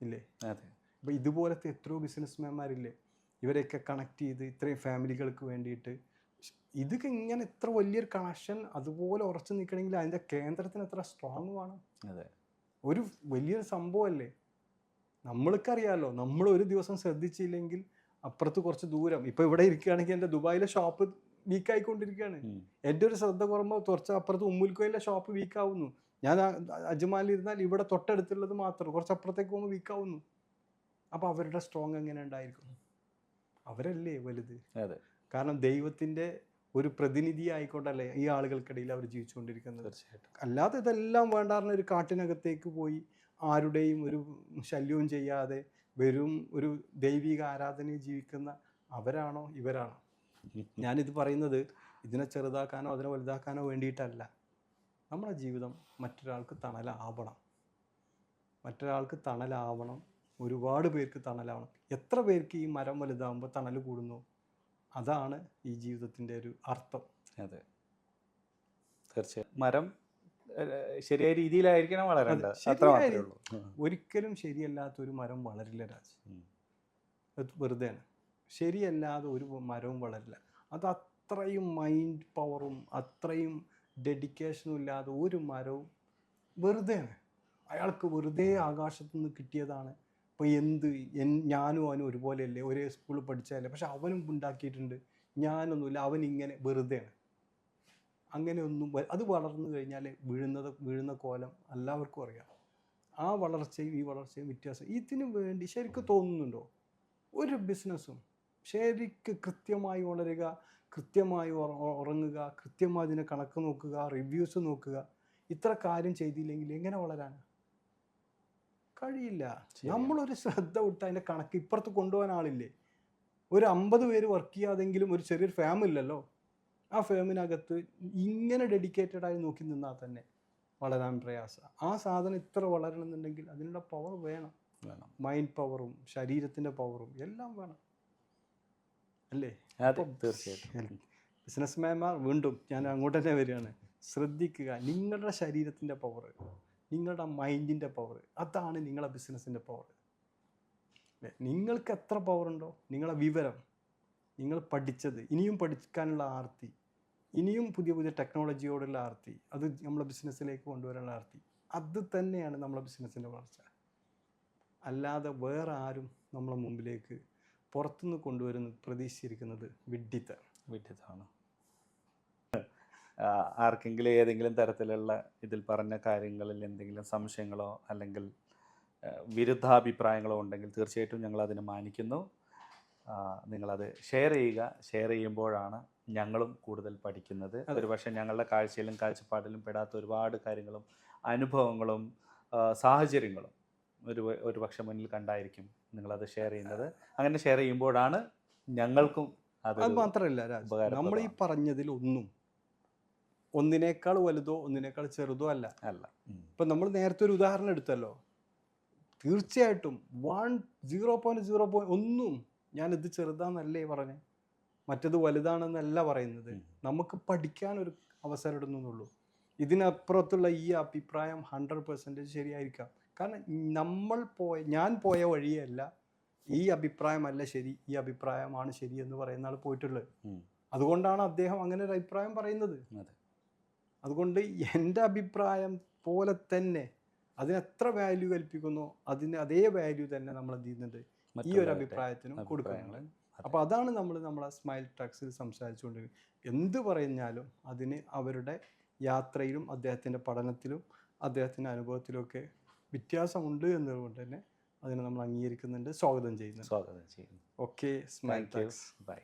ഇല്ലേ? അതെ. അപ്പോൾ ഇതുപോലത്തെ എത്രയോ ബിസിനസ്മാൻമാരില്ലേ, ഇവരെയൊക്കെ കണക്ട് ചെയ്ത് ഇത്രയും ഫാമിലികൾക്ക് വേണ്ടിയിട്ട്. ഇതൊക്കെ ഇങ്ങനെ ഇത്ര വലിയൊരു കണക്ഷൻ അതുപോലെ ഉറച്ചു നിൽക്കണമെങ്കിൽ അതിൻ്റെ കേന്ദ്രത്തിന് എത്ര സ്ട്രോങ് വേണം. അതെ, ഒരു വലിയൊരു സംഭവമല്ലേ. നമ്മൾക്കറിയാമല്ലോ, നമ്മൾ ഒരു ദിവസം ശ്രദ്ധിച്ചില്ലെങ്കിൽ അപ്പുറത്ത് കുറച്ച് ദൂരം, ഇപ്പോൾ ഇവിടെ ഇരിക്കുകയാണെങ്കിൽ എൻ്റെ ദുബായിലെ ഷോപ്പ് വീക്കായിക്കൊണ്ടിരിക്കുകയാണ്. എൻ്റെ ഒരു ശ്രദ്ധ കുറയുമ്പോൾ കുറച്ച് അപ്പുറത്ത് ഉമ്മുൽക്കോയിലെ ഷോപ്പ് വീക്കാവുന്നു. ഞാൻ അജ്മാനിലിരുന്നാൽ ഇവിടെ തൊട്ടടുത്തുള്ളത് മാത്രം കുറച്ച് അപ്പുറത്തേക്ക് പോകുമ്പോൾ വീക്കാവുന്നു. അപ്പോൾ അവരുടെ സ്ട്രോങ് എങ്ങനെ ഉണ്ടായിരിക്കും? അവരല്ലേ വലുത്. അതെ, കാരണം ദൈവത്തിൻ്റെ ഒരു പ്രതിനിധി ആയിക്കൊണ്ടല്ലേ ഈ ആളുകൾക്കിടയിൽ അവർ ജീവിച്ചുകൊണ്ടിരിക്കുന്നത്. തീർച്ചയായിട്ടും. അല്ലാതെ ഇതെല്ലാം വേണ്ടാർന്ന ഒരു കാട്ടിനകത്തേക്ക് പോയി ആരുടെയും ഒരു ശല്യവും ചെയ്യാതെ വെറും ഒരു ദൈവിക ആരാധനയിൽ ജീവിക്കുന്ന അവരാണോ ഇവരാണോ? ഞാനിത് പറയുന്നത് ഇതിനെ ചെറുതാക്കാനോ അതിനെ വലുതാക്കാനോ വേണ്ടിയിട്ടല്ല. നമ്മുടെ ജീവിതം മറ്റൊരാൾക്ക് തണലാവണം, മറ്റൊരാൾക്ക് തണലാവണം, ഒരുപാട് പേർക്ക് തണലാവണം. എത്ര പേർക്ക് ഈ മരം വലുതാകുമ്പോൾ തണൽ കൂടുന്നു, അതാണ് ഈ ജീവിതത്തിൻ്റെ ഒരു അർത്ഥം. അതെ, തീർച്ചയായും. മരം ശരിയായ രീതിയിലായിരിക്കണം വളരേണ്ടത്, അത്ര മാത്രമേ ഉള്ളൂ. ഒരിക്കലും ശരിയല്ലാത്തൊരു മരം വളരില്ല രാജ്, അത് വെറുതെയാണ്. ശരിയല്ലാതെ ഒരു മരവും വളരില്ല. അത് അത്രയും മൈൻഡ് പവറും അത്രയും ഡെഡിക്കേഷനും ഇല്ലാതെ ഒരു മരവും വെറുതെയാണ്. അയാൾക്ക് വെറുതെ ആകാശത്തു നിന്ന് കിട്ടിയതാണ്. ഇപ്പോൾ ഞാനും അവനും ഒരുപോലെയല്ലേ, ഒരേ സ്കൂളിൽ പഠിച്ചതല്ലേ, പക്ഷെ അവനും ഉണ്ടാക്കിയിട്ടുണ്ട്, ഞാനൊന്നുമില്ല, അവനിങ്ങനെ വെറുതെയാണ്. അങ്ങനെയൊന്നും അത് വളർന്നു കഴിഞ്ഞാൽ വീഴുന്ന കോലം എല്ലാവർക്കും അറിയാം. ആ വളർച്ചയും ഈ വളർച്ചയും വ്യത്യാസം. ഇതിനു വേണ്ടി ശരിക്കും തോന്നുന്നുണ്ടോ? ഒരു ബിസിനസ്സും ശരിക്ക് കൃത്യമായി വളരുക, കൃത്യമായി ഉറങ്ങുക, കൃത്യമായി അതിനെ കണക്ക് നോക്കുക, റിവ്യൂസ് നോക്കുക, ഇത്ര കാര്യം ചെയ്തില്ലെങ്കിൽ എങ്ങനെ വളരാനാണ്? കഴിയില്ല. നമ്മളൊരു ശ്രദ്ധ വിട്ട് അതിൻ്റെ കണക്ക് ഇപ്പുറത്ത് കൊണ്ടുപോകാൻ ആളില്ലേ? ഒരു 50 പേര് വർക്ക് ചെയ്യാതെങ്കിലും ഒരു ചെറിയൊരു ഫാം ഇല്ലല്ലോ. ആ ഫാമിനകത്ത് ഇങ്ങനെ ഡെഡിക്കേറ്റഡായി നോക്കി നിന്നാൽ തന്നെ വളരാൻ പ്രയാസമാണ്. ആ സാധനം ഇത്ര വളരണമെന്നുണ്ടെങ്കിൽ അതിനുള്ള പവർ വേണം. മൈൻഡ് പവറും ശരീരത്തിൻ്റെ പവറും എല്ലാം വേണം, അല്ലേ? തീർച്ചയായിട്ടും. ബിസിനസ്മാൻമാർ, വീണ്ടും ഞാൻ അങ്ങോട്ട് തന്നെ വരികയാണ്, ശ്രദ്ധിക്കുക. നിങ്ങളുടെ ശരീരത്തിൻ്റെ പവർ, നിങ്ങളുടെ മൈൻഡിൻ്റെ പവർ, അതാണ് നിങ്ങളുടെ ബിസിനസ്സിൻ്റെ പവർ. നിങ്ങൾക്ക് എത്ര പവറുണ്ടോ, നിങ്ങളെ വിവരം, നിങ്ങൾ പഠിച്ചത്, ഇനിയും പഠിക്കാനുള്ള ആർത്തി, ഇനിയും പുതിയ പുതിയ ടെക്നോളജിയോടുള്ള ആർത്തി, അത് നമ്മളെ ബിസിനസ്സിലേക്ക് കൊണ്ടുവരാനുള്ള ആർത്തി, അത് തന്നെയാണ് നമ്മളെ ബിസിനസ്സിൻ്റെ വളർച്ച. അല്ലാതെ വേറെ ആരും നമ്മളെ മുമ്പിലേക്ക് പുറത്തുനിന്ന് കൊണ്ടുവരുന്ന പ്രതീക്ഷിച്ചിരിക്കുന്നത് വിഡ്ഢിത്തമാണ്. ആർക്കെങ്കിലും ഏതെങ്കിലും തരത്തിലുള്ള ഇതിൽ പറഞ്ഞ കാര്യങ്ങളിൽ എന്തെങ്കിലും സംശയങ്ങളോ അല്ലെങ്കിൽ വിരുദ്ധാഭിപ്രായങ്ങളോ ഉണ്ടെങ്കിൽ തീർച്ചയായിട്ടും ഞങ്ങളതിനെ മാനിക്കുന്നു. നിങ്ങളത് ഷെയർ ചെയ്യുക. ഷെയർ ചെയ്യുമ്പോഴാണ് ഞങ്ങളും കൂടുതൽ പഠിക്കുന്നത്. ഒരുപക്ഷെ ഞങ്ങളുടെ കാഴ്ചയിലും കാഴ്ചപ്പാടിലും പെടാത്ത ഒരുപാട് കാര്യങ്ങളും അനുഭവങ്ങളും സാഹചര്യങ്ങളും ഒരുപക്ഷെ മുന്നിൽ കണ്ടായിരിക്കും നിങ്ങളത് ഷെയർ ചെയ്യുന്നത്. അങ്ങനെ ഷെയർ ചെയ്യുമ്പോഴാണ് ഞങ്ങൾക്കും അത് മാത്രമല്ല രാജ്, നമ്മൾ ഈ പറഞ്ഞതിൽ ഒന്നിനേക്കാൾ വലുതോ ഒന്നിനേക്കാൾ ചെറുതോ അല്ല. ഇപ്പം നമ്മൾ നേരത്തെ ഒരു ഉദാഹരണം എടുത്തല്ലോ, തീർച്ചയായിട്ടും 0.0 ഒന്നും ഞാനിത് ചെറുതാന്നല്ലേ പറഞ്ഞേ, മറ്റത് വലുതാണെന്നല്ല പറയുന്നത്. നമുക്ക് പഠിക്കാനൊരു അവസരം ഇടുന്നുള്ളൂ. ഇതിനപ്പുറത്തുള്ള ഈ അഭിപ്രായം 100% ശരിയായിരിക്കാം. കാരണം ഞാൻ പോയ വഴിയല്ല, ഈ അഭിപ്രായമല്ല ശരി, ഈ അഭിപ്രായമാണ് ശരി എന്ന് പറയുന്ന ആൾ പോയിട്ടുള്ളത്. അതുകൊണ്ടാണ് അദ്ദേഹം അങ്ങനെ ഒരു അഭിപ്രായം പറയുന്നത്. അതുകൊണ്ട് എൻ്റെ അഭിപ്രായം പോലെ തന്നെ അതിനെത്ര വാല്യൂ കൽപ്പിക്കുന്നോ അതിന് അതേ വാല്യൂ തന്നെ നമ്മൾ എന്ത് ചെയ്യുന്നുണ്ട്, ഈ ഒരു അഭിപ്രായത്തിനും കൊടുക്കുന്നുണ്ട്. അപ്പോൾ അതാണ് നമ്മളെ സ്മൈൽ ടോക്സിൽ സംസാരിച്ചുകൊണ്ടിരിക്കുന്നത്. എന്ത് പറഞ്ഞാലും അതിന് അവരുടെ യാത്രയിലും അദ്ദേഹത്തിൻ്റെ പഠനത്തിലും അദ്ദേഹത്തിൻ്റെ അനുഭവത്തിലുമൊക്കെ വ്യത്യാസമുണ്ട് എന്നതുകൊണ്ട് തന്നെ അതിനെ നമ്മൾ അംഗീകരിക്കുന്നുണ്ട്, സ്വാഗതം ചെയ്യുന്നു. സ്വാഗതം ചെയ്യുന്നു. Okay, smile talks. ബൈ.